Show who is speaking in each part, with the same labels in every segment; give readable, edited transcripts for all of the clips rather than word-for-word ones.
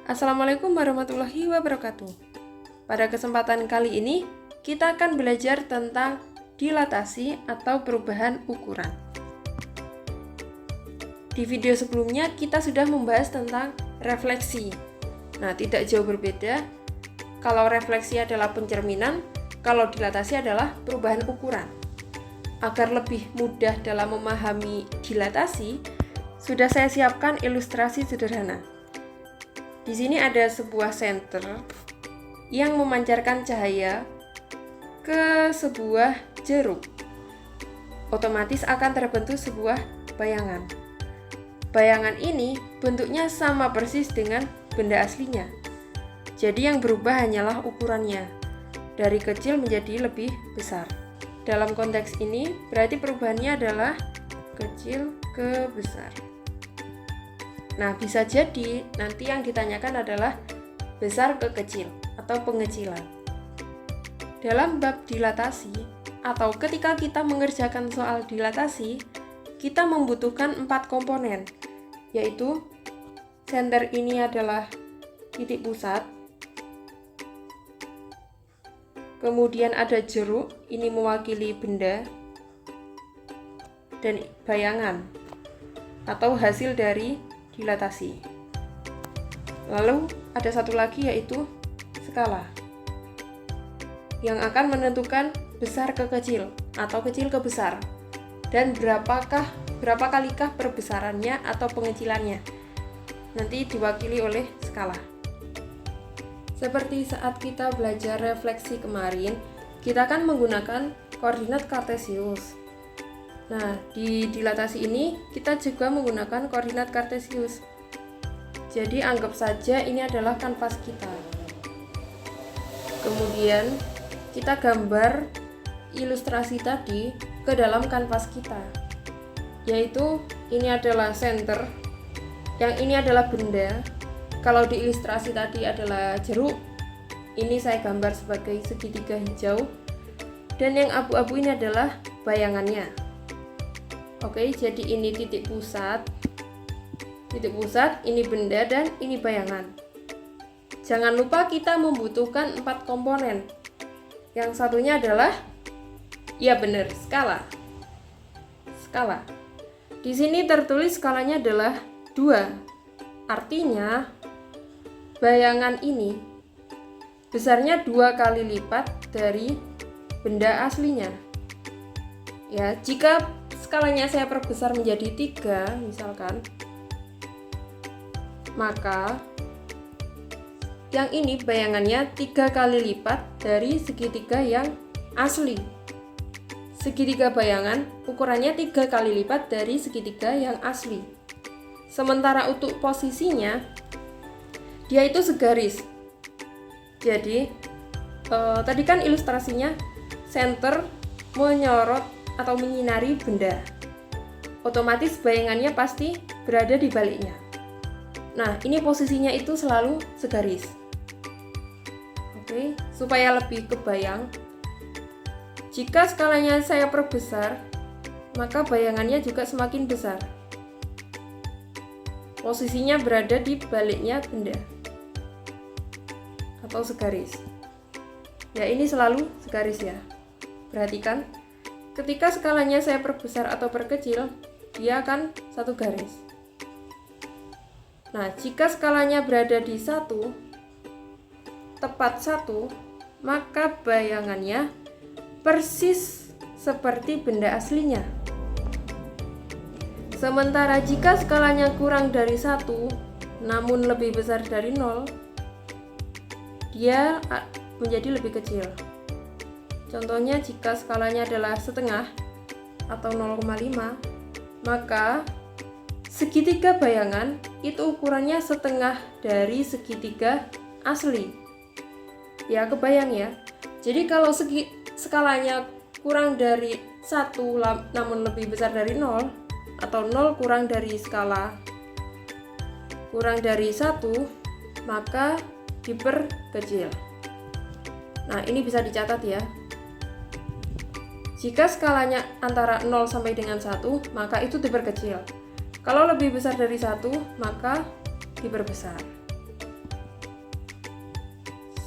Speaker 1: Assalamualaikum warahmatullahi wabarakatuh. Pada kesempatan kali ini, kita akan belajar tentang dilatasi atau perubahan ukuran. Di video sebelumnya, kita sudah membahas tentang refleksi. Nah, tidak jauh berbeda. Kalau refleksi adalah pencerminan, kalau dilatasi adalah perubahan ukuran. Agar lebih mudah dalam memahami dilatasi, sudah saya siapkan ilustrasi sederhana. Di sini ada sebuah senter yang memancarkan cahaya ke sebuah jeruk. Otomatis akan terbentuk sebuah bayangan. Bayangan ini bentuknya sama persis dengan benda aslinya. Jadi yang berubah hanyalah ukurannya, dari kecil menjadi lebih besar. Dalam konteks ini berarti perubahannya adalah kecil ke besar. Nah, bisa jadi nanti yang ditanyakan adalah besar ke kecil atau pengecilan. Dalam bab dilatasi atau ketika kita mengerjakan soal dilatasi, kita membutuhkan 4 komponen, yaitu senter ini adalah titik pusat, kemudian ada jeruk, ini mewakili benda, dan bayangan atau hasil dari dilatasi. Lalu ada satu lagi yaitu skala yang akan menentukan besar ke kecil atau kecil ke besar dan berapa kalikah perbesarannya atau pengecilannya. Nanti diwakili oleh skala. Seperti saat kita belajar refleksi kemarin, kita akan menggunakan koordinat kartesius. Nah, di dilatasi ini kita juga menggunakan koordinat kartesius. Jadi anggap saja ini adalah kanvas kita. Kemudian kita gambar ilustrasi tadi ke dalam kanvas kita. Yaitu ini adalah senter, yang ini adalah benda. Kalau di ilustrasi tadi adalah jeruk, ini saya gambar sebagai segitiga hijau. Dan yang abu-abu ini adalah bayangannya. Oke, jadi ini titik pusat, ini benda, dan ini bayangan. Jangan lupa kita membutuhkan 4 komponen. Yang satunya adalah, ya benar, skala. Skala. Di sini tertulis skalanya adalah 2. Artinya, bayangan ini besarnya 2 kali lipat dari benda aslinya. Ya, jika skalanya saya perbesar menjadi 3 misalkan, maka yang ini bayangannya 3 kali lipat dari segitiga yang asli. Segitiga bayangan ukurannya 3 kali lipat dari segitiga yang asli. Sementara untuk posisinya, dia itu segaris. Jadi tadi kan ilustrasinya senter menyorot atau menyinari benda. Otomatis bayangannya pasti berada di baliknya. Nah, ini posisinya itu selalu segaris. Oke, supaya lebih kebayang, jika skalanya saya perbesar, maka bayangannya juga semakin besar. Posisinya berada di baliknya benda atau segaris. Ya, ini selalu segaris ya. Perhatikan, ketika skalanya saya perbesar atau perkecil, dia akan satu garis. Nah, jika skalanya berada di 1, tepat 1, maka bayangannya persis seperti benda aslinya. Sementara jika skalanya kurang dari 1, namun lebih besar dari 0, dia menjadi lebih kecil. Contohnya jika skalanya adalah setengah atau 0,5, maka segitiga bayangan itu ukurannya setengah dari segitiga asli. Ya, kebayang ya. Jadi kalau skalanya kurang dari 1 namun lebih besar dari 0, atau 0 kurang dari skala kurang dari 1, maka diperkecil. Nah, ini bisa dicatat ya. Jika skalanya antara 0 sampai dengan 1, maka itu diperkecil. Kalau lebih besar dari 1, maka diperbesar.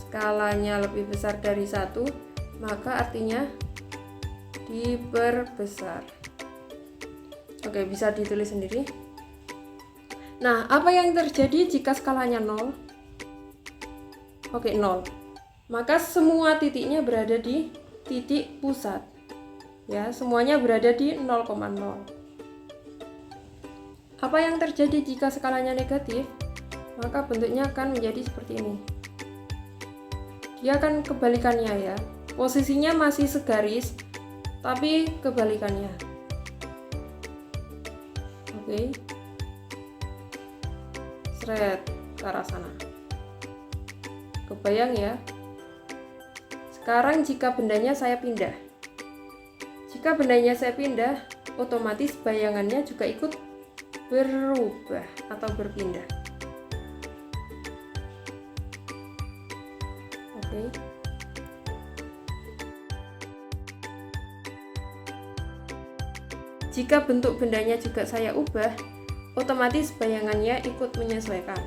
Speaker 1: skalanya lebih besar dari 1, maka artinya diperbesar. Oke, bisa ditulis sendiri. Nah, apa yang terjadi jika skalanya 0? Oke, 0. Maka semua titiknya berada di titik pusat. Ya, semuanya berada di 0,0. Apa yang terjadi jika skalanya negatif? Maka bentuknya akan menjadi seperti ini. Dia akan kebalikannya ya. Posisinya masih segaris, tapi kebalikannya. Oke. Seret ke arah sana. Kebayang ya? Sekarang jika bendanya saya pindah. Jika bendanya saya pindah, otomatis bayangannya juga ikut berubah atau berpindah. Oke. Jika bentuk bendanya juga saya ubah, otomatis bayangannya ikut menyesuaikan.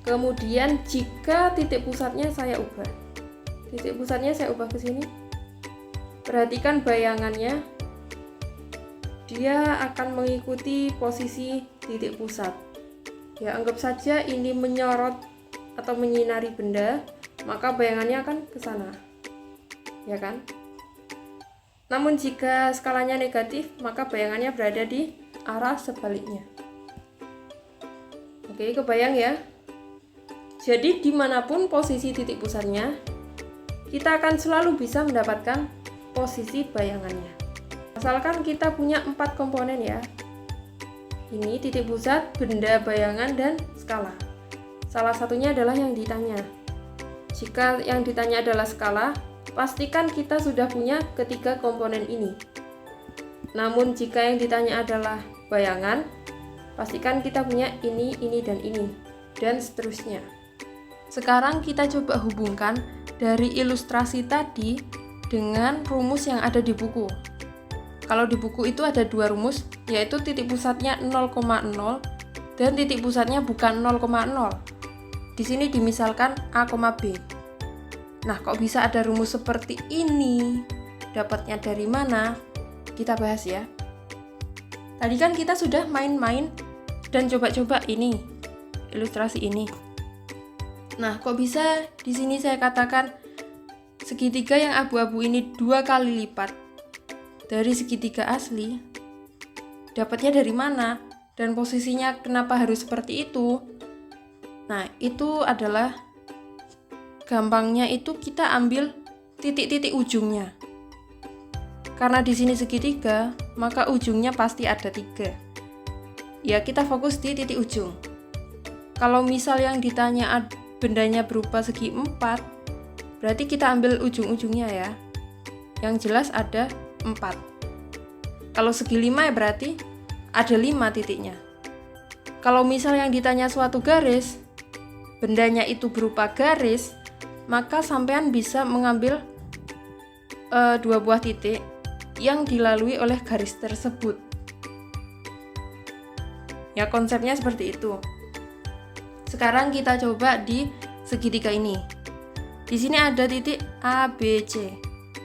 Speaker 1: Kemudian jika titik pusatnya saya ubah. Titik pusatnya saya ubah ke sini. Perhatikan bayangannya. Dia akan mengikuti posisi titik pusat. Ya, anggap saja ini menyorot atau menyinari benda, maka bayangannya akan ke sana. Ya kan? Namun jika skalanya negatif, maka bayangannya berada di arah sebaliknya. Oke, kebayang ya? Jadi dimanapun posisi titik pusatnya, kita akan selalu bisa mendapatkan posisi bayangannya. Asalkan kita punya 4 komponen ya. Ini titik pusat, benda, bayangan, dan skala. Salah satunya adalah yang ditanya. Jika yang ditanya adalah skala, pastikan kita sudah punya ketiga komponen ini. Namun jika yang ditanya adalah bayangan, pastikan kita punya ini, dan ini, dan seterusnya. Sekarang kita coba hubungkan dari ilustrasi tadi dengan rumus yang ada di buku. Kalau di buku itu ada 2 rumus, yaitu titik pusatnya 0,0 dan titik pusatnya bukan 0,0. Di sini dimisalkan A, B. Nah, kok bisa ada rumus seperti ini? Dapatnya dari mana? Kita bahas ya. Tadi kan kita sudah main-main dan coba-coba ini, ilustrasi ini. Nah, kok bisa di sini saya katakan segitiga yang abu-abu ini 2 kali lipat dari segitiga asli? Dapatnya dari mana? Dan posisinya kenapa harus seperti itu? Nah, itu adalah gampangnya itu kita ambil titik-titik ujungnya. Karena di sini segitiga, maka ujungnya pasti ada 3. Ya, kita fokus di titik ujung. Kalau misal yang ditanya bendanya berupa segi 4, berarti kita ambil ujung-ujungnya ya. Yang jelas ada 4. Kalau segi 5 ya berarti ada 5 titiknya. Kalau misal yang ditanya suatu garis, bendanya itu berupa garis, maka sampean bisa mengambil 2 buah titik yang dilalui oleh garis tersebut. Ya, konsepnya seperti itu. Sekarang kita coba di segitiga ini. Di sini ada titik A, B, C.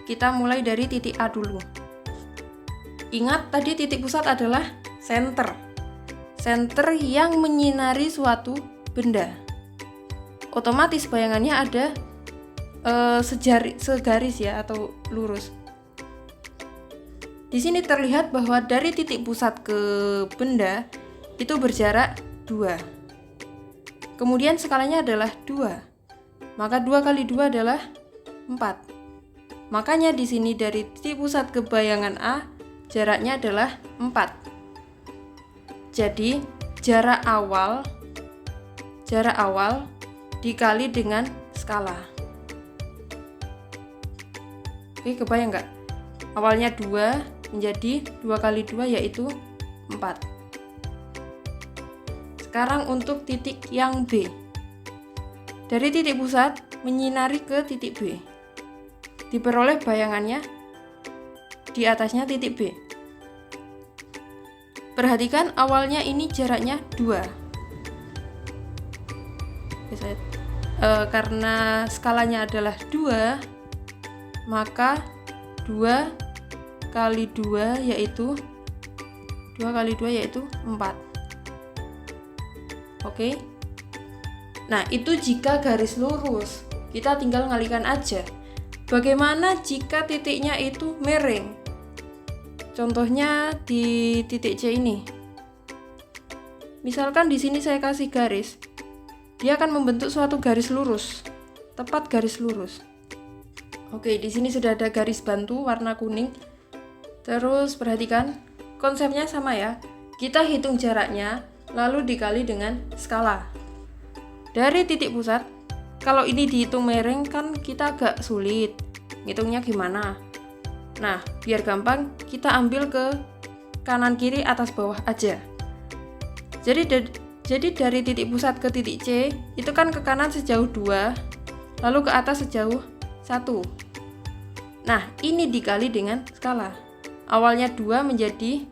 Speaker 1: Kita mulai dari titik A dulu. Ingat tadi titik pusat adalah center. Center yang menyinari suatu benda. Otomatis bayangannya ada segaris ya atau lurus. Di sini terlihat bahwa dari titik pusat ke benda itu berjarak 2. Kemudian skalanya adalah 2. Maka 2 kali 2 adalah 4. Makanya di sini dari titik pusat ke bayangan A jaraknya adalah 4. Jadi jarak awal dikali dengan skala. Oke, kebayang nggak? Awalnya 2 menjadi 2 kali 2 yaitu 4. Sekarang untuk titik yang B. Dari titik pusat menyinari ke titik B. Diperoleh bayangannya di atasnya titik B. Perhatikan awalnya ini jaraknya 2. Oke, karena skalanya adalah 2, maka 2 kali 2 yaitu 4. Oke. Nah, itu jika garis lurus. Kita tinggal ngalihkan aja. Bagaimana jika titiknya itu miring? Contohnya di titik C ini. Misalkan di sini saya kasih garis. Dia akan membentuk suatu garis lurus. Tepat garis lurus. Oke, di sini sudah ada garis bantu warna kuning. Terus perhatikan, konsepnya sama ya. Kita hitung jaraknya lalu dikali dengan skala. Dari titik pusat, kalau ini dihitung miring kan kita agak sulit. Ngitungnya gimana? Nah, biar gampang, kita ambil ke kanan kiri atas bawah aja. Jadi dari titik pusat ke titik C, itu kan ke kanan sejauh 2, lalu ke atas sejauh 1. Nah, ini dikali dengan skala. Awalnya 2 menjadi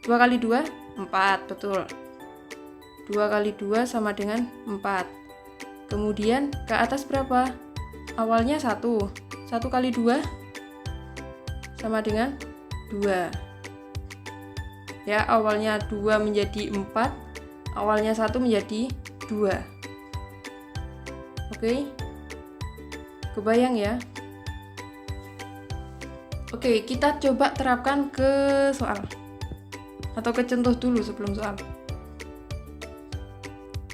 Speaker 1: 2 kali 2, 4, betul. 2 kali 2 sama dengan 4. Kemudian ke atas berapa? Awalnya 1. 1 kali 2 sama dengan 2. Ya, awalnya 2 menjadi 4. Awalnya 1 menjadi 2. Oke. Kebayang ya? Oke, kita coba terapkan ke soal. Atau ke contoh dulu sebelum soal.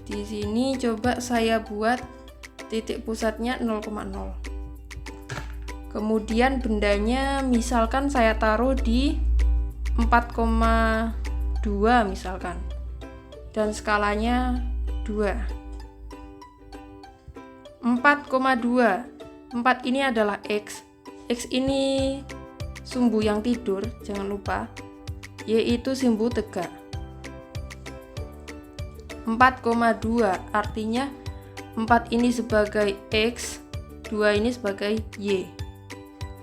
Speaker 1: Di sini coba saya buat titik pusatnya 0,0. Kemudian bendanya misalkan saya taruh di 4,2 misalkan. Dan skalanya 2. 4,2. 4 ini adalah X. X ini sumbu yang tidur, jangan lupa. Yaitu sumbu tegak. 4,2 artinya 4 ini sebagai X, 2 ini sebagai Y.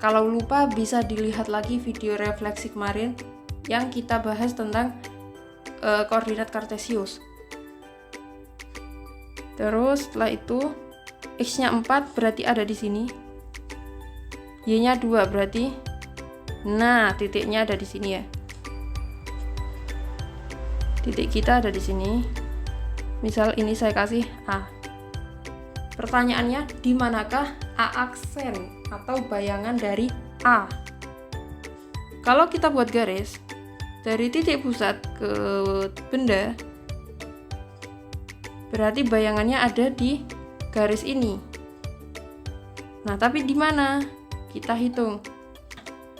Speaker 1: Kalau lupa bisa dilihat lagi video refleksi kemarin yang kita bahas tentang koordinat kartesius. Terus setelah itu X-nya 4 berarti ada di sini. Y-nya 2 berarti, nah titiknya ada di sini ya. Titik kita ada di sini. Misal ini saya kasih A. Pertanyaannya, di manakah A aksen atau bayangan dari A? Kalau kita buat garis dari titik pusat ke benda, berarti bayangannya ada di garis ini. Nah, tapi di mana? Kita hitung.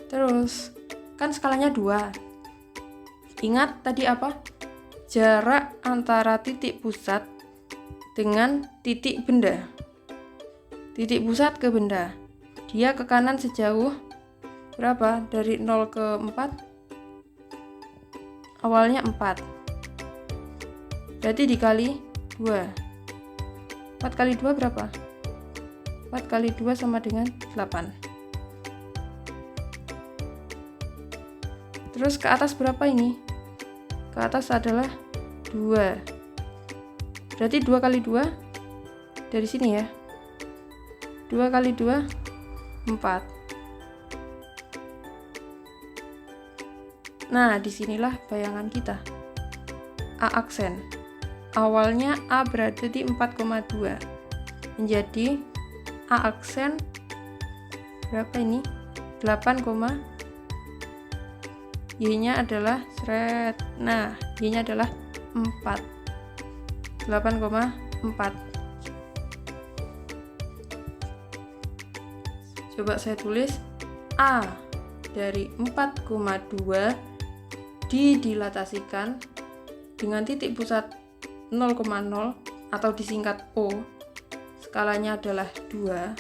Speaker 1: Terus, kan skalanya 2. Ingat tadi apa? Jarak antara titik pusat dengan titik benda. Titik pusat ke benda. Dia ke kanan sejauh berapa? Dari 0 ke 4. Awalnya 4. Berarti dikali 2. 4 kali 2 berapa? 4 kali 2 sama dengan 8. Terus ke atas berapa ini? Ke atas adalah 2. Berarti 2 kali 2 dari sini ya. 2 kali 2 4. Nah, disinilah bayangan kita. A aksen. Awalnya A berada di 4,2. Menjadi A aksen berapa ini? 8, Y-nya adalah seret. Nah, Y-nya adalah 4. 8,4. Coba saya tulis A dari 4,2 didilatasikan dengan titik pusat 0,0 atau disingkat O. Skalanya adalah 2.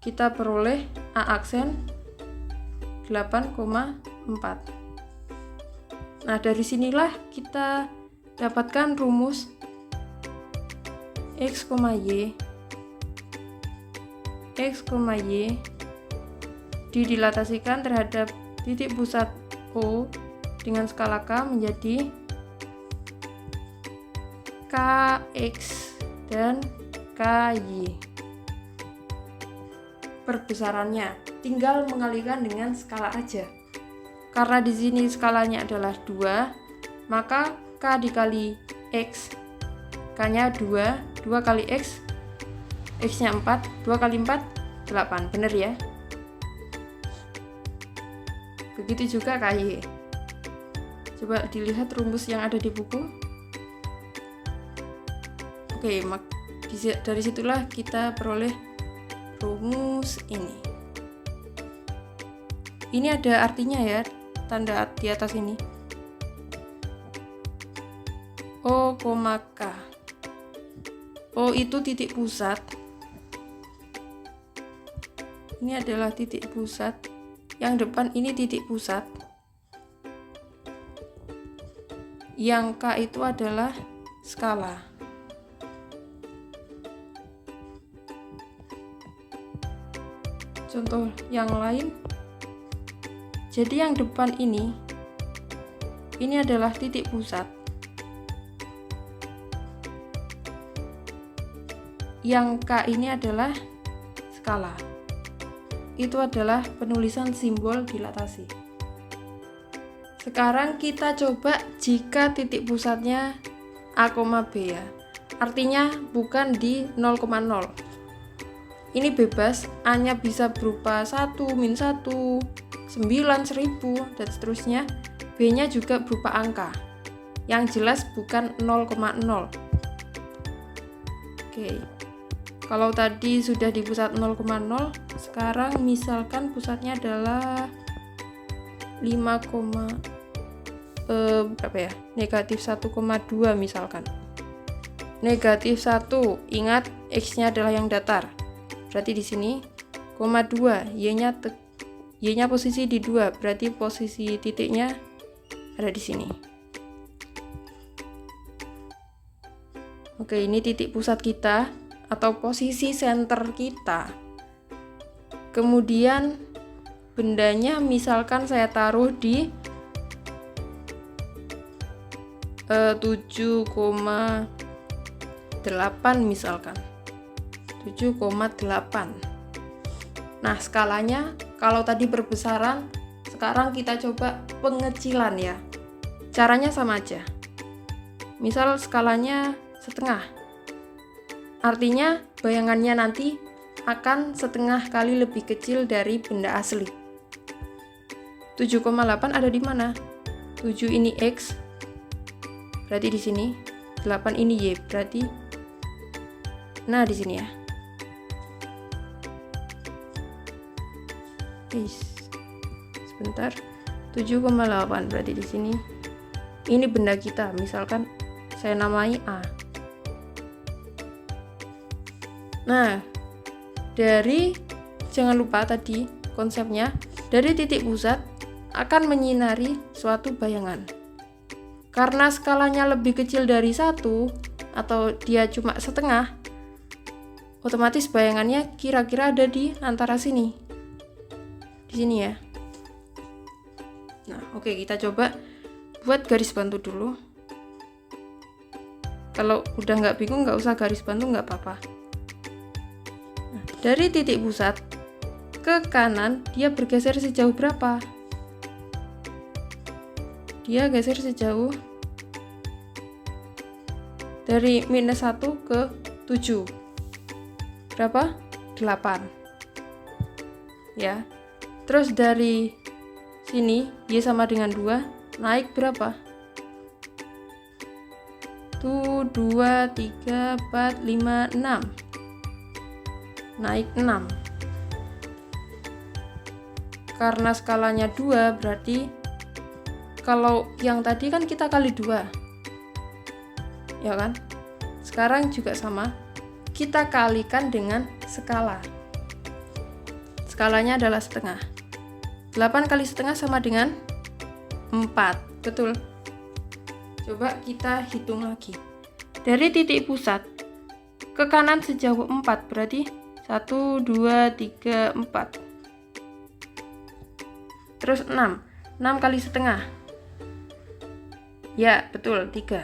Speaker 1: Kita peroleh A aksen 8,4. Nah, dari sinilah kita dapatkan rumus X, Y didilatasikan terhadap titik pusat O dengan skala K menjadi KX dan KY. Perbesarannya tinggal mengalihkan dengan skala aja. Karena di sini skalanya adalah 2, maka K dikali X, K-nya 2, 2 kali X, X-nya 4, 2 kali 4, 8, bener ya? Begitu juga KY. Coba dilihat rumus yang ada di buku. Oke, dari situlah kita peroleh rumus ini. Ini ada artinya ya, tanda di atas ini. O, K. O itu titik pusat. Ini adalah titik pusat. Yang depan ini titik pusat. Yang K itu adalah skala. Contoh yang lain. Jadi yang depan ini adalah titik pusat. Yang K ini adalah skala. Itu adalah penulisan simbol dilatasi. Sekarang kita coba jika titik pusatnya A, B ya. Artinya bukan di 0,0. Ini bebas, A-nya bisa berupa 1, -1, 9, 1000, dan seterusnya. B-nya juga berupa angka. Yang jelas bukan 0,0. Oke. Kalau tadi sudah di pusat 0,0, sekarang misalkan pusatnya adalah 5, negatif 1,2 misalkan. Negatif 1, ingat X-nya adalah yang datar. Berarti di sini, 2, Y-nya posisi di 2, berarti posisi titiknya ada di sini. Oke, ini titik pusat kita atau posisi center kita. Kemudian bendanya misalkan saya taruh di 7,8 misalkan. 7,8. Nah, skalanya kalau tadi perbesaran, sekarang kita coba pengecilan ya. Caranya sama aja. Misal skalanya setengah. Artinya bayangannya nanti akan setengah kali lebih kecil dari benda asli. 7,8 ada di mana? 7 ini X, berarti di sini. 8 ini Y, berarti nah di sini ya. Sebentar. 7,8 berarti di sini. Ini benda kita, misalkan saya namai A. Nah, jangan lupa tadi konsepnya, dari titik pusat akan menyinari suatu bayangan. Karena skalanya lebih kecil dari 1 atau dia cuma setengah, otomatis bayangannya kira-kira ada di antara sini. Di sini ya. Nah, oke, kita coba buat garis bantu dulu. Kalau udah nggak bingung, nggak usah garis bantu, nggak apa-apa. Nah, dari titik pusat ke kanan, dia bergeser sejauh berapa? Dia geser sejauh dari -1 ke 7. Berapa? 8. Ya. Terus dari sini, Y sama dengan 2, naik berapa? 1, 2, 3, 4, 5, 6. Naik 6. Karena skalanya 2, berarti kalau yang tadi kan kita kali 2. Ya kan? Sekarang juga sama. Kita kalikan dengan skala. Skalanya adalah setengah. 8 kali setengah sama dengan 4. Betul. Coba kita hitung lagi. Dari titik pusat ke kanan sejauh 4, berarti 1, 2, 3, 4. Terus 6. 6 kali setengah. Ya, betul, 3.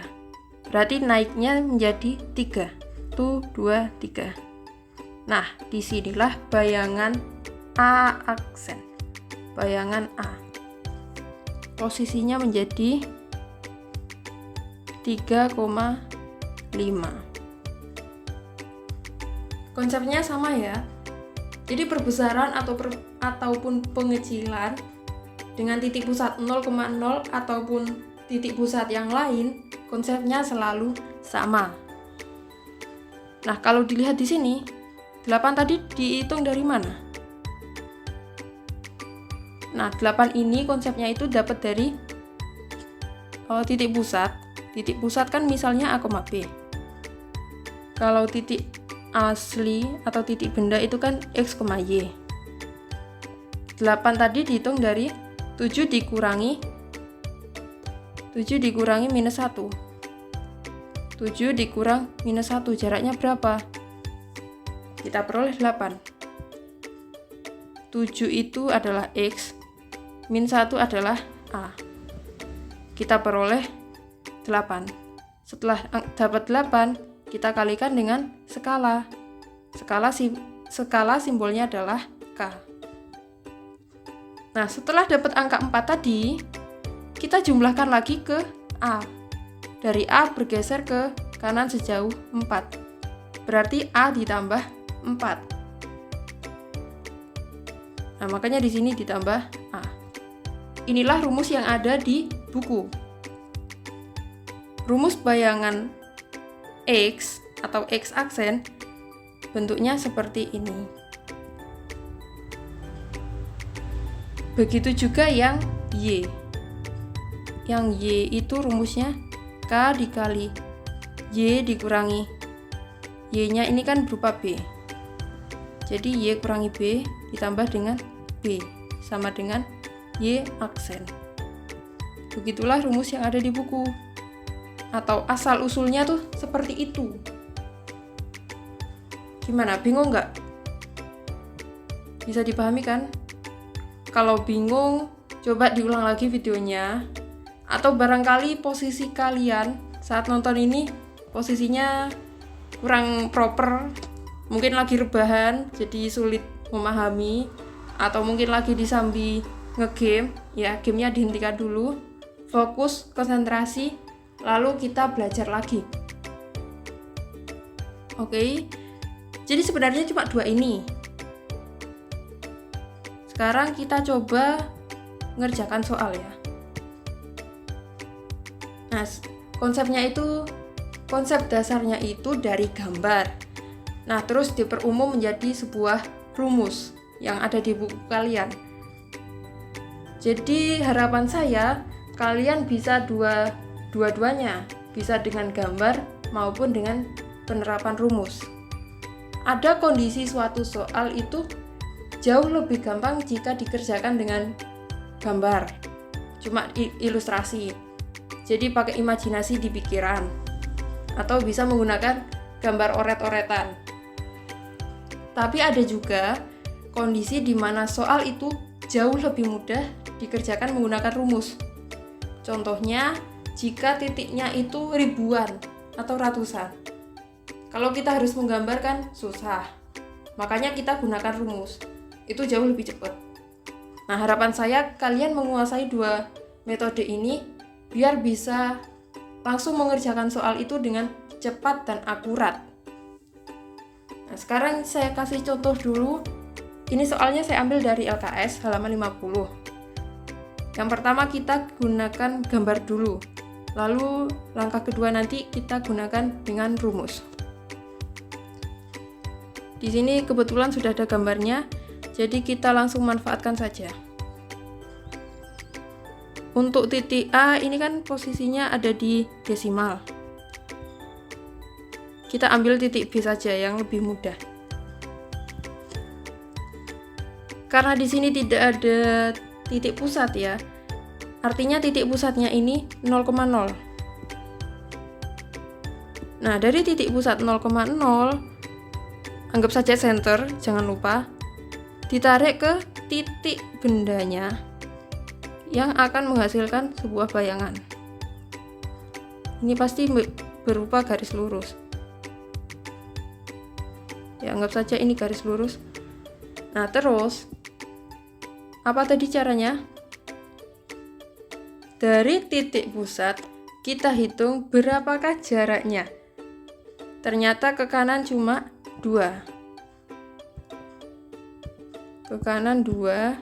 Speaker 1: Berarti naiknya menjadi 3. 1, 2, 3. Nah, disinilah bayangan A aksen. Bayangan A. Posisinya menjadi 3,5. Konsepnya sama ya. Jadi perbesaran ataupun pengecilan dengan titik pusat 0,0 ataupun titik pusat yang lain, konsepnya selalu sama. Nah, kalau dilihat di sini, 8 tadi dihitung dari mana? Nah, 8 ini konsepnya itu dapat dari titik pusat. Titik pusat kan misalnya A, B. Kalau titik asli atau titik benda itu kan X, Y. 8 tadi dihitung dari 7 dikurangi minus 1. 7 dikurang minus 1, jaraknya berapa? Kita peroleh 8. 7 itu adalah X, min 1 adalah A. Kita peroleh 8. Setelah dapat 8, kita kalikan dengan skala. Skala simbolnya adalah K. Nah, setelah dapat angka 4 tadi, kita jumlahkan lagi ke A. Dari A bergeser ke kanan sejauh 4. Berarti A ditambah 4. Nah, makanya di sini ditambah A. Inilah rumus yang ada di buku. Rumus bayangan X atau X aksen bentuknya seperti ini. Begitu juga yang Y. Yang Y itu rumusnya K dikali Y dikurangi Y-nya ini kan berupa B. Jadi Y kurangi B ditambah dengan B sama dengan Y aksen. Begitulah rumus yang ada di buku. Atau asal-usulnya tuh seperti itu. Gimana? Bingung nggak? Bisa dipahami kan? Kalau bingung, coba diulang lagi videonya. Atau barangkali posisi kalian saat nonton ini posisinya kurang proper, mungkin lagi rebahan jadi sulit memahami, atau mungkin lagi disambi ngegame, ya gamenya dihentikan dulu, fokus, konsentrasi, lalu kita belajar lagi. Oke, jadi sebenarnya cuma 2 ini. Sekarang kita coba ngerjakan soal ya. Nah, konsep dasarnya itu dari gambar. Nah, terus diperumum menjadi sebuah rumus yang ada di buku kalian. Jadi harapan saya kalian bisa dua-duanya, bisa dengan gambar maupun dengan penerapan rumus. Ada kondisi suatu soal itu jauh lebih gampang jika dikerjakan dengan gambar, cuma ilustrasi. Jadi pakai imajinasi di pikiran, atau bisa menggunakan gambar oret-oretan. Tapi ada juga kondisi di mana soal itu jauh lebih mudah dikerjakan menggunakan rumus. Contohnya, jika titiknya itu ribuan atau ratusan. Kalau kita harus menggambarkan, susah. Makanya kita gunakan rumus. Itu jauh lebih cepat. Nah, harapan saya kalian menguasai 2 metode ini biar bisa langsung mengerjakan soal itu dengan cepat dan akurat. Nah, sekarang saya kasih contoh dulu. Ini soalnya saya ambil dari LKS halaman 50. Yang pertama kita gunakan gambar dulu. Lalu langkah kedua nanti kita gunakan dengan rumus. Di sini kebetulan sudah ada gambarnya, jadi kita langsung manfaatkan saja. Untuk titik A ini kan posisinya ada di desimal. Kita ambil titik B saja yang lebih mudah. Karena di sini tidak ada titik pusat ya. Artinya titik pusatnya ini 0,0. Nah, dari titik pusat 0,0 anggap saja center, jangan lupa ditarik ke titik bendanya yang akan menghasilkan sebuah bayangan. Ini pasti berupa garis lurus. Ya, anggap saja ini garis lurus. Nah, terus apa tadi caranya? Dari titik pusat kita hitung berapakah jaraknya. Ternyata ke kanan cuma 2. Ke kanan 2.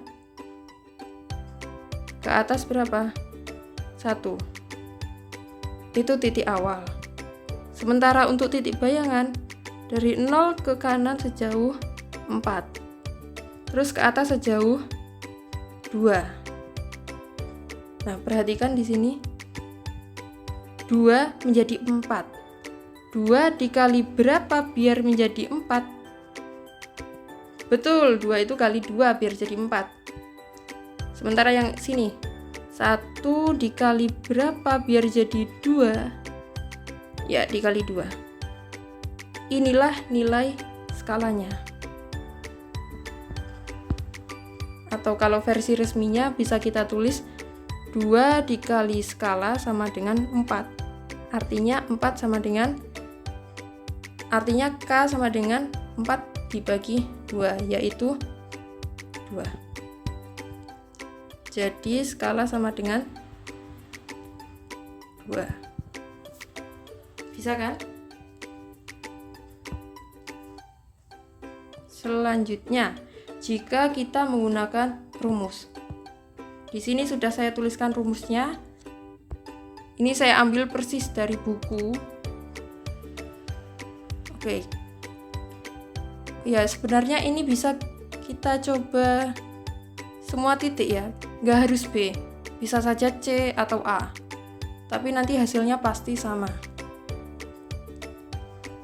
Speaker 1: Ke atas berapa? 1. Itu titik awal. Sementara untuk titik bayangan, dari 0 ke kanan sejauh 4. Terus ke atas sejauh 2. Nah, perhatikan di sini. 2 menjadi 4. 2 dikali berapa biar menjadi 4? Betul, 2 itu kali 2 biar jadi 4. Sementara yang sini, 1 dikali berapa biar jadi 2? Ya, dikali 2. Inilah nilai skalanya. Atau kalau versi resminya bisa kita tulis 2 dikali skala sama dengan 4. Artinya 4 sama dengan, artinya K sama dengan 4 dibagi 2, yaitu 2. Jadi skala sama dengan 2. Bisa kan? Selanjutnya, jika kita menggunakan rumus. Di sini sudah saya tuliskan rumusnya. Ini saya ambil persis dari buku. Oke. Ya, sebenarnya ini bisa kita coba semua titik ya. Nggak harus B. Bisa saja C atau A. Tapi nanti hasilnya pasti sama.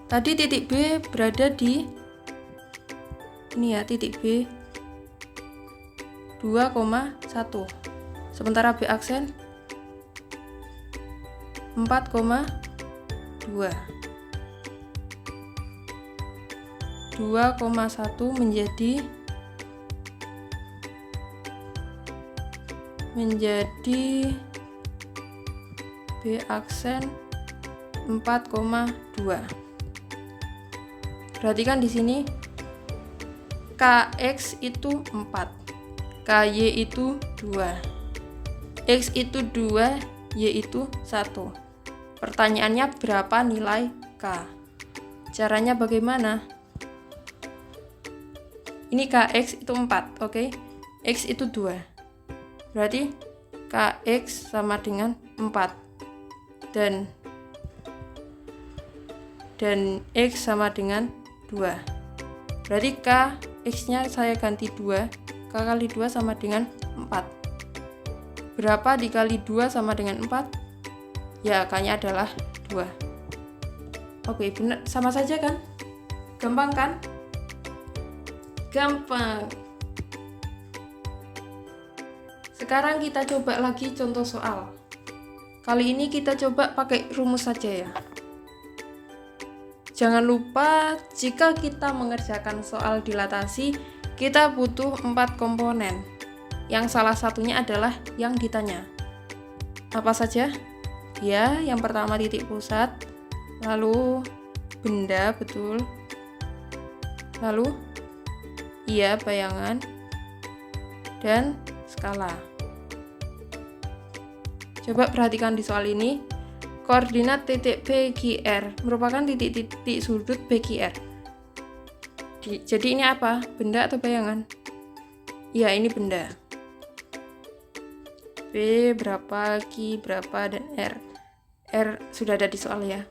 Speaker 1: Tadi titik B berada di ini ya, titik B 2,1. Sementara B aksen 4,2. 2,1 menjadi B aksen 4,2. Perhatikan di sini KX itu 4, KY itu 2, X itu 2, Y itu 1. Pertanyaannya berapa nilai K? Caranya bagaimana? Ini KX itu 4, oke? X itu 2. Berarti KX sama dengan 4. Dan X sama dengan 2. Berarti X-nya saya ganti 2. K kali 2 sama dengan 4. Berapa dikali 2 sama dengan 4? Ya, K-nya adalah 2. Oke, benar, sama saja kan? Gampang kan? Gampang. Sekarang kita coba lagi contoh soal. Kali ini kita coba pakai rumus saja ya. Jangan lupa, jika kita mengerjakan soal dilatasi, kita butuh 4 komponen. Yang salah satunya adalah yang ditanya. Apa saja? Ya, yang pertama titik pusat, lalu benda, betul. Lalu, iya, bayangan, dan skala. Coba perhatikan di soal ini. Koordinat titik PQR merupakan titik-titik sudut PQR. Jadi ini apa? Benda atau bayangan? Ya, ini benda. P berapa, Q berapa, dan R. R sudah ada di soal ya.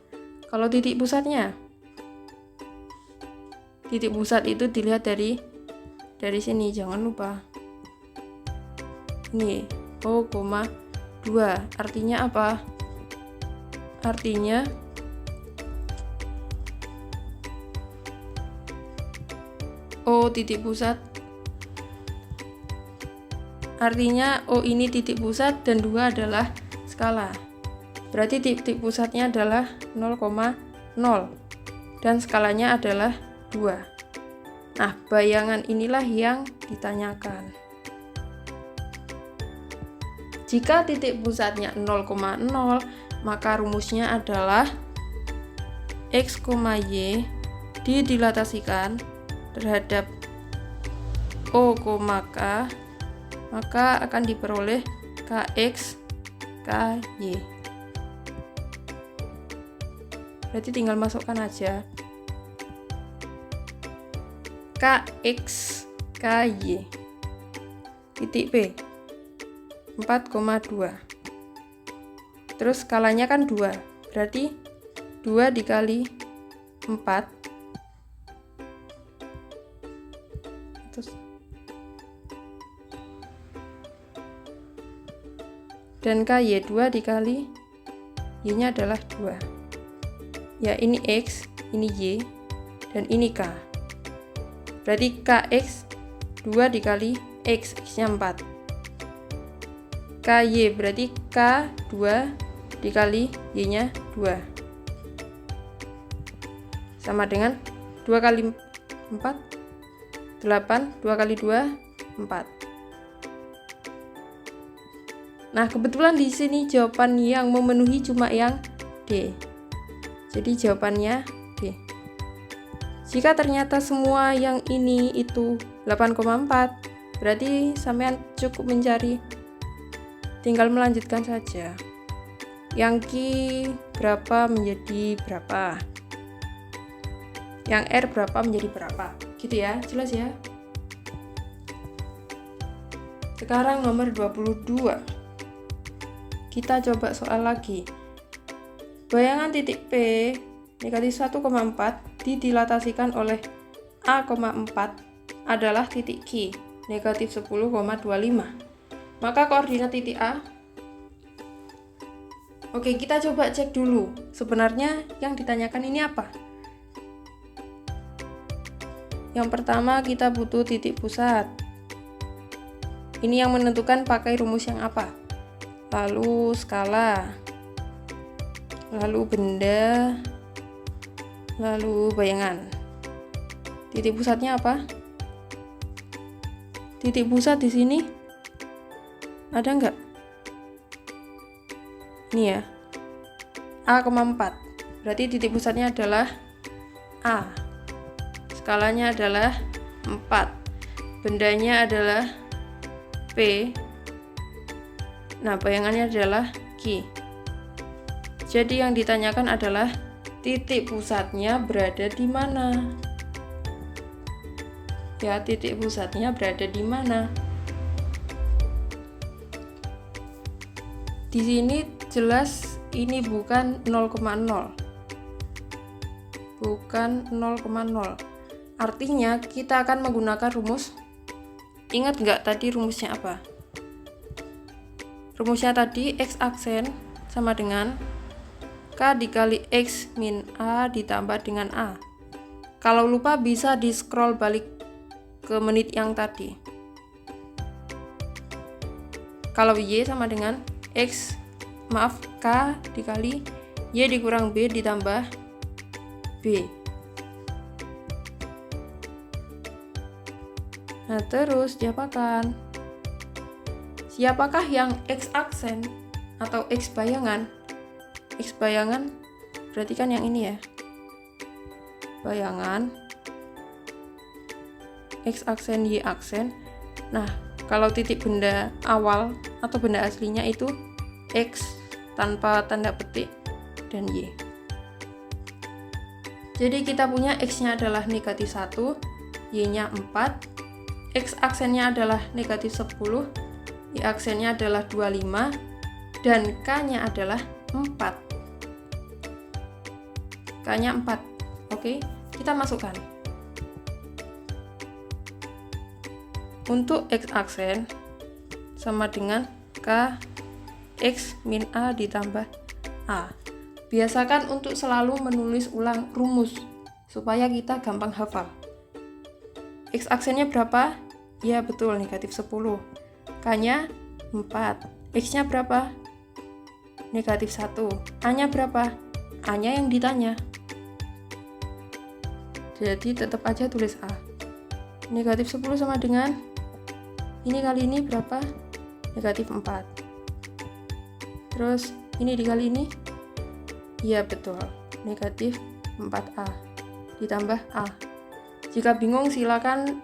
Speaker 1: Kalau titik pusatnya, titik pusat itu dilihat dari sini, jangan lupa. Ini O,2. Artinya apa? Artinya O titik pusat. Artinya O ini titik pusat dan 2 adalah skala. Berarti titik pusatnya adalah 0,0 dan skalanya adalah 2. Nah, bayangan inilah yang ditanyakan. Jika titik pusatnya 0,0, maka rumusnya adalah X, Y didilatasikan terhadap O, K, maka akan diperoleh KX, KY. Berarti tinggal masukkan aja KX, KY. Titik P 4,2. Terus skalanya kan 2, berarti 2 dikali 4 terus, dan KY 2 dikali Y nya adalah 2 ya, ini X, ini Y, dan ini K. Berarti KX 2 dikali X, X nya 4. KY berarti K 2 dikali Y nya 2 sama dengan 2 kali 4 8, 2 kali 2 4. Nah, kebetulan di sini jawaban yang memenuhi cuma yang D. Jadi jawabannya D. Jika ternyata semua yang ini itu 8,4, berarti sampean cukup mencari, tinggal melanjutkan saja. Yang Q berapa menjadi berapa, yang R berapa menjadi berapa, gitu ya, jelas ya. Sekarang nomor 22. Kita coba soal lagi. Bayangan titik P negatif 1,4 didilatasikan oleh A,4 adalah titik Q negatif 10,25. Maka koordinat titik A. Oke, kita coba cek dulu. Sebenarnya yang ditanyakan ini apa? Yang pertama kita butuh titik pusat. Ini yang menentukan pakai rumus yang apa? Lalu skala, lalu benda, lalu bayangan. Titik pusatnya apa? Titik pusat di sini ada nggak? Ini ya, A,4. Berarti titik pusatnya adalah A. Skalanya adalah 4. Bendanya adalah P. Nah, bayangannya adalah Q. Jadi yang ditanyakan adalah titik pusatnya berada di mana? Ya, titik pusatnya berada di mana? Di sini jelas ini bukan 0,0. Bukan 0,0. Artinya kita akan menggunakan rumus. Ingat nggak tadi rumusnya apa? Rumusnya tadi X aksen sama dengan K dikali X min A ditambah dengan A. Kalau lupa bisa di scroll balik ke menit yang tadi. Kalau Y sama dengan K dikali Y dikurang B ditambah B. Nah, terus diapakan? Siapakah yang X aksen atau X bayangan? X bayangan berarti kan yang ini ya, bayangan, X aksen, Y aksen. Nah, kalau titik benda awal atau benda aslinya itu X tanpa tanda petik dan Y. Jadi kita punya X nya adalah negatif 1, Y nya 4, X aksennya adalah negatif 10, Y aksennya adalah 25, dan K nya adalah 4. K-nya 4. Oke, kita masukkan. Untuk X aksen sama dengan K X min A ditambah A. Biasakan untuk selalu menulis ulang rumus supaya kita gampang hafal. X aksennya berapa? Ya betul, negatif 10. K-nya 4. X-nya berapa? Negatif 1. A-nya berapa? A-nya yang ditanya. Jadi tetap aja tulis A. Negatif 10 sama dengan ini kali ini berapa? Negatif 4. Terus ini dikali ini? Iya betul, negatif 4A ditambah A. Jika bingung silakan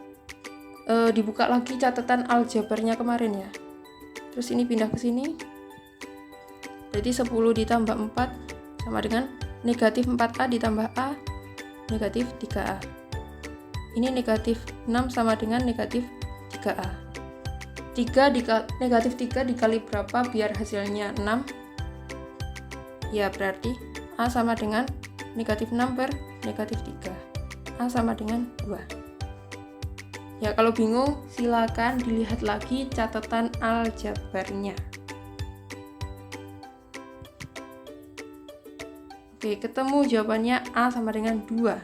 Speaker 1: dibuka lagi catatan aljabarnya kemarin ya. Terus ini pindah ke sini. Jadi 10 ditambah 4 sama dengan negatif 4A ditambah A, negatif 3A. Ini negatif 6 sama dengan negatif 3A. Negatif 3 dikali berapa biar hasilnya 6? Ya berarti A sama dengan negatif 6 per negatif 3. A sama dengan 2. Ya kalau bingung silakan dilihat lagi catatan aljabarnya. Oke, ketemu jawabannya A sama dengan 2.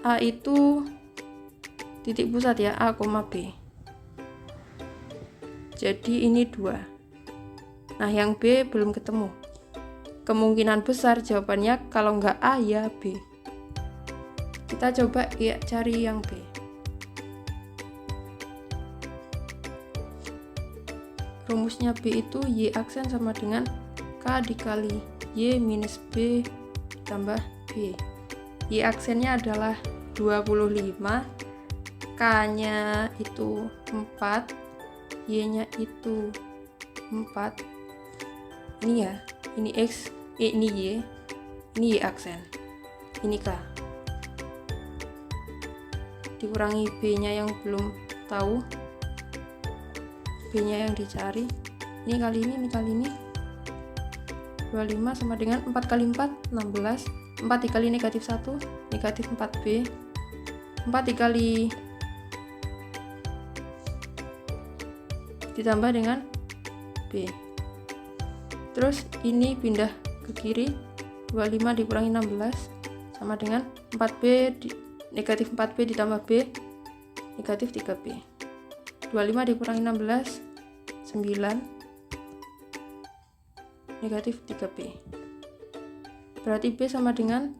Speaker 1: A itu titik pusat ya, A, B. Jadi ini 2. Nah, yang B belum ketemu. Kemungkinan besar jawabannya kalau nggak A ya B. Kita coba ya cari yang B. Rumusnya B itu Y aksen sama dengan K dikali Y minus B tambah B. Y aksennya adalah 25, K-nya itu 4, Y-nya itu 4. Ini ya, ini X, ini Y, ini Y aksen, ini K. Dikurangi B-nya yang belum tahu, B-nya yang dicari. Ini kali ini kali ini. 25 sama dengan 4 kali 4, 16. 4 dikali negatif 1, negatif 4B. 4 dikali ditambah dengan B. Terus ini pindah ke kiri, 25 dikurangi 16 sama dengan 4B negatif 4B ditambah B, negatif 3B. 25 dikurangi 16, 9, negatif 3B. Berarti B sama dengan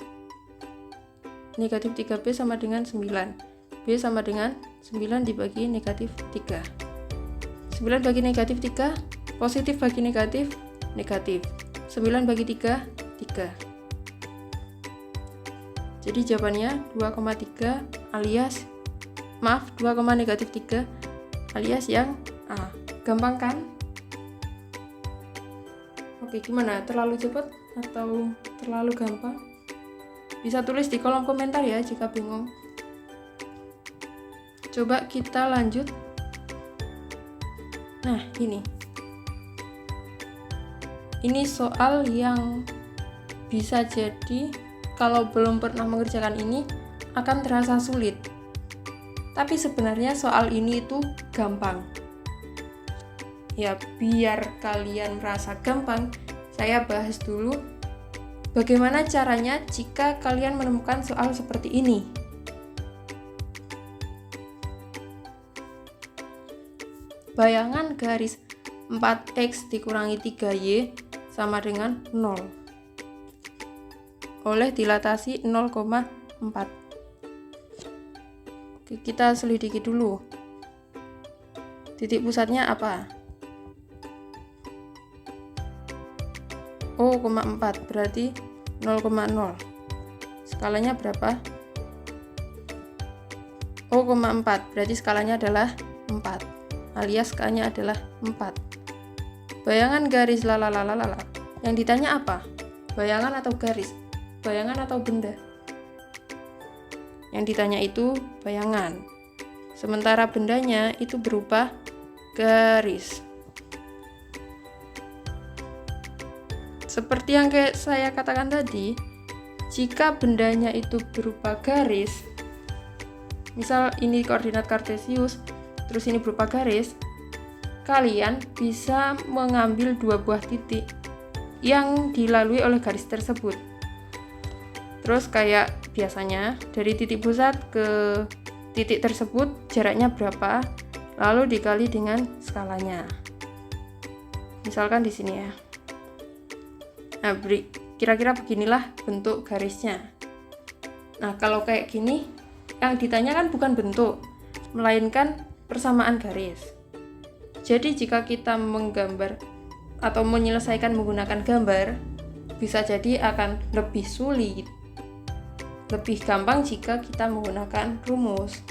Speaker 1: negatif 3B sama dengan 9. B sama dengan 9 dibagi negatif 3. 9 bagi negatif 3, positif bagi negatif, negatif. 9 bagi 3, 3. Jadi jawabannya 2,3 alias 2, negatif 3 alias yang A. Gampang kan? Oke, gimana? Terlalu cepat atau terlalu gampang? Bisa tulis di kolom komentar ya jika bingung. Coba kita lanjut. Nah, ini soal yang bisa jadi kalau belum pernah mengerjakan ini akan terasa sulit. Tapi sebenarnya soal ini itu gampang. Ya, biar kalian merasa gampang, saya bahas dulu bagaimana caranya jika kalian menemukan soal seperti ini. Bayangan garis 4x dikurangi 3y sama dengan 0 oleh dilatasi 0,4. Oke, kita selidiki dulu. Titik pusatnya apa? O,4 berarti 0,0. Skalanya berapa? O,4 berarti skalanya adalah 4 alias K-nya adalah 4. Bayangan garis lalalala. Yang ditanya apa? Bayangan atau garis? Bayangan atau benda? Yang ditanya itu bayangan. Sementara bendanya itu berupa garis. Seperti yang kayak saya katakan tadi, jika bendanya itu berupa garis, misal ini koordinat kartesius, terus ini berupa garis, kalian bisa mengambil dua buah titik yang dilalui oleh garis tersebut. Terus kayak biasanya dari titik pusat ke titik tersebut jaraknya berapa, lalu dikali dengan skalanya. Misalkan di sini ya. Nah, kira-kira beginilah bentuk garisnya. Nah, kalau kayak gini, yang ditanyakan bukan bentuk, melainkan persamaan garis. Jadi jika kita menggambar atau menyelesaikan menggunakan gambar, bisa jadi akan lebih sulit lebih gampang jika kita menggunakan rumus.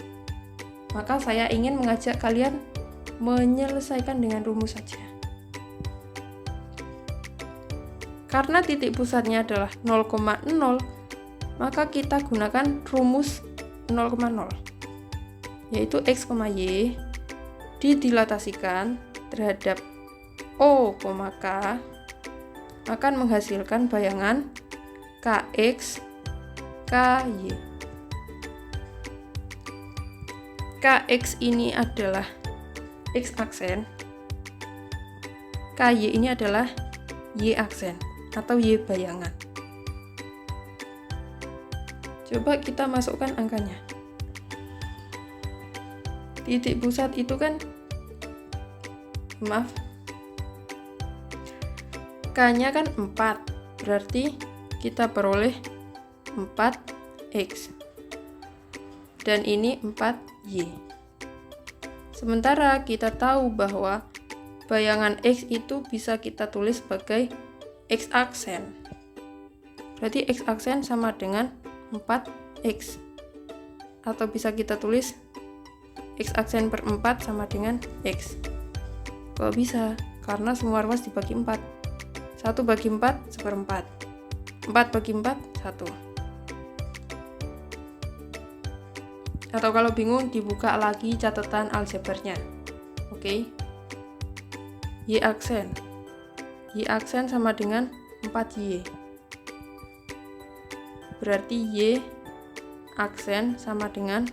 Speaker 1: Maka saya ingin mengajak kalian menyelesaikan dengan rumus saja. Karena titik pusatnya adalah 0,0, maka kita gunakan rumus 0,0, yaitu x, y didilatasikan terhadap O, K akan menghasilkan bayangan Kx, Ky. Kx ini adalah X aksen, Ky ini adalah Y aksen atau Y bayangan. Coba kita masukkan angkanya. Titik pusat itu kan, K-nya kan 4, berarti kita peroleh 4x. Dan ini 4y. Sementara kita tahu bahwa bayangan x itu bisa kita tulis sebagai x aksen. Berarti x aksen sama dengan 4x. Atau bisa kita tulis x aksen per 4 sama dengan x. Kok bisa? Karena semua ruas dibagi 4. 1 bagi 4, 1/4. 4 bagi 4, 1. Atau kalau bingung, dibuka lagi catatan aljabarnya. Oke. Y aksen. Y aksen sama dengan 4y. Berarti Y aksen sama dengan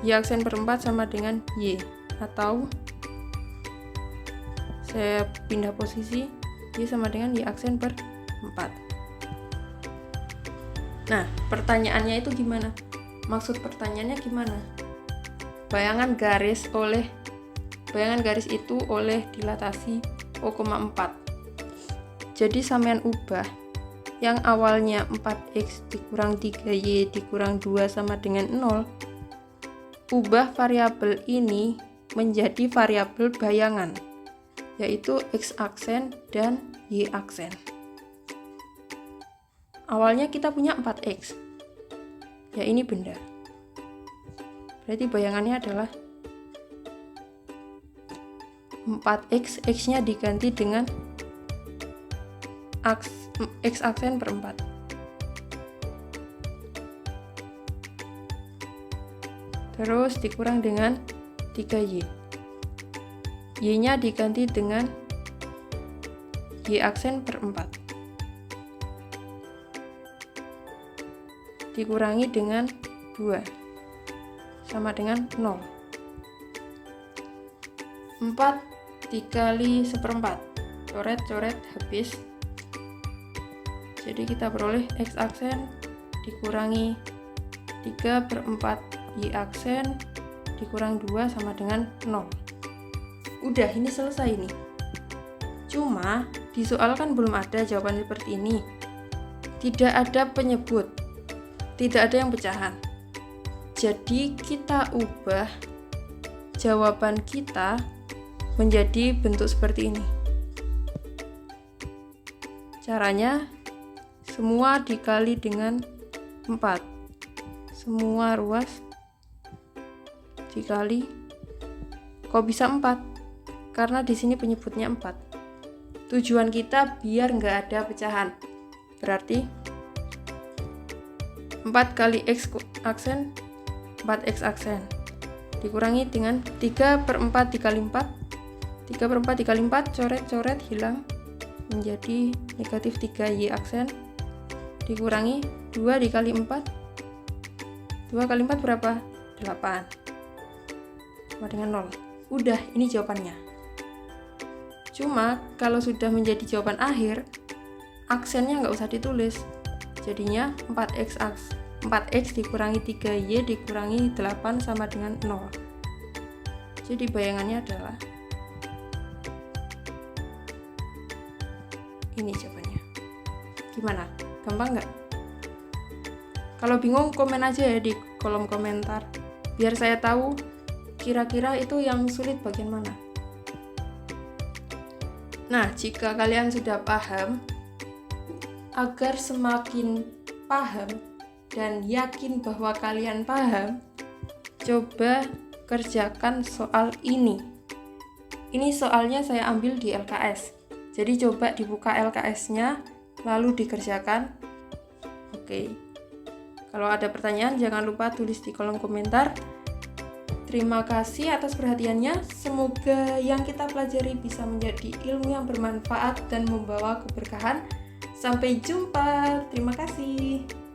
Speaker 1: Y aksen per 4 sama dengan Y. Atau saya pindah posisi, Y sama dengan Y aksen per 4. Nah, pertanyaannya itu gimana? Maksud pertanyaannya gimana? Bayangan garis itu oleh dilatasi O,4. Jadi sampean ubah yang awalnya 4x dikurang 3y dikurang 2 sama dengan 0. Ubah variabel ini menjadi variabel bayangan, yaitu x aksen dan y aksen. Awalnya kita punya 4x. Ya, ini benda. Berarti bayangannya adalah 4x, x-nya diganti dengan x aksen per 4. Terus dikurang dengan 3y. Y-nya diganti dengan y aksen per 4. Dikurangi dengan 2 sama dengan 0. 4 dikali 1/4, coret-coret habis. Jadi kita peroleh x aksen dikurangi 3/4 y aksen dikurang 2 sama dengan 0. Udah, ini selesai nih. Cuma di soal kan belum ada jawaban seperti ini. Tidak ada penyebut, tidak ada yang pecahan. Jadi kita ubah jawaban kita menjadi bentuk seperti ini. Caranya, semua dikali dengan 4. Semua ruas dikali, kok bisa 4? Karena di sini penyebutnya 4. Tujuan kita biar nggak ada pecahan. Berarti 4 kali x aksen, 4x aksen dikurangi dengan 3/4 dikali 4. 3/4 dikali 4, coret-coret hilang, menjadi negatif 3y aksen dikurangi 2 dikali 4. 2 kali 4 berapa? 8 sama dengan 0. Udah, ini jawabannya. Cuma kalau sudah menjadi jawaban akhir, aksennya nggak usah ditulis. Jadinya 4x dikurangi 3y dikurangi 8 sama dengan 0. Jadi bayangannya adalah ini jawabannya. Gimana? Gampang nggak? Kalau bingung komen aja ya di kolom komentar, biar saya tahu kira-kira itu yang sulit bagian mana. Nah, jika kalian sudah paham, agar semakin paham dan yakin bahwa kalian paham, coba kerjakan soal ini. Ini soalnya saya ambil di LKS. Jadi coba dibuka LKS-nya lalu dikerjakan. Oke. Kalau ada pertanyaan jangan lupa tulis di kolom komentar. Terima kasih atas perhatiannya. Semoga yang kita pelajari bisa menjadi ilmu yang bermanfaat dan membawa keberkahan. Sampai jumpa. Terima kasih.